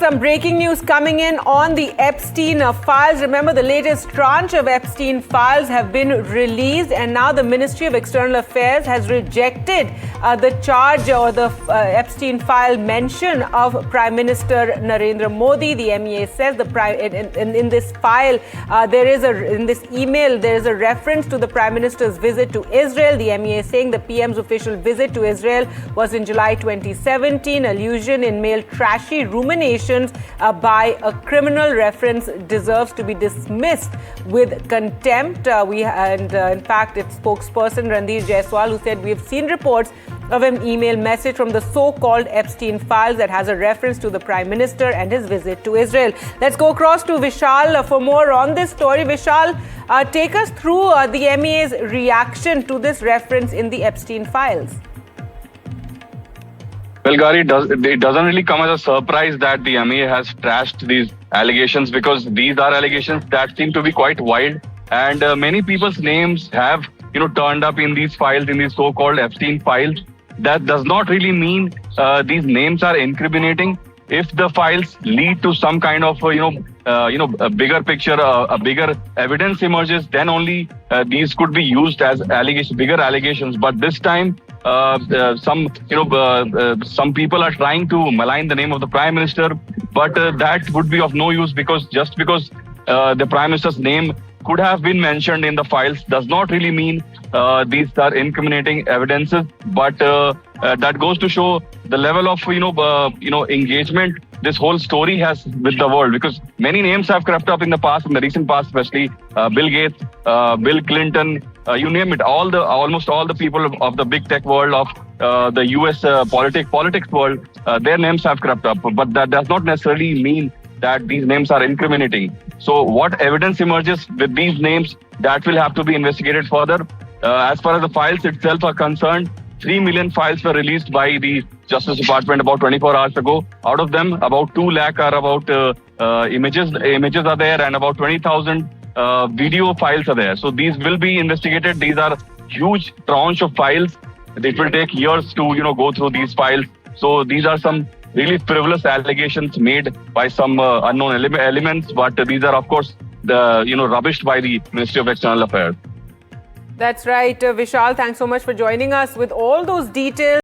Some breaking news coming in on the Epstein files. Remember, the latest tranche of Epstein files have been released, and now the Ministry of External Affairs has rejected the charge or the Epstein file mention of Prime Minister Narendra Modi. The MEA says in this file, in this email, there is a reference to the Prime Minister's visit to Israel. The MEA saying the PM's official visit to Israel was in July 2017. Allusion in mail Trashy, Ruminations by a criminal reference deserves to be dismissed with contempt. In fact, its spokesperson Randir Jaiswal, who said, "We have seen reports of an email message from the so-called Epstein files that has a reference to the Prime Minister and his visit to Israel." Let's go across to Vishal for more on this story. Vishal, take us through the MEA's reaction to this reference in the Epstein files. Well, Gary, it doesn't really come as a surprise that the MEA has trashed these allegations, because these are allegations that seem to be quite wild, and many people's names have turned up in these files, in these so-called Epstein files. That does not really mean these names are incriminating. If the files lead to some kind of a bigger picture, a bigger evidence emerges, then only these could be used as bigger allegations. But this time, some people are trying to malign the name of the Prime Minister, but that would be of no use, because just because the Prime Minister's name could have been mentioned in the files does not really mean these are incriminating evidences. But that goes to show the level of engagement this whole story has with the world, because many names have crept up in the past, in the recent past, especially Bill Gates, Bill Clinton, you name it. Almost all the people of the big tech world, of the US politics world, their names have crept up. But that does not necessarily mean that these names are incriminating. So what evidence emerges with these names, that will have to be investigated further. As far as the files itself are concerned, 3 million files were released by the Justice Department about 24 hours ago. Out of them, about 2 lakh are about images are there, and about 20,000 video files are there. So these will be investigated. These are huge tranche of files. It will take years to go through these files. So these are some really frivolous allegations made by some unknown elements, but these are, of course, rubbished by the Ministry of External Affairs. That's right, Vishal. Thanks so much for joining us with all those details.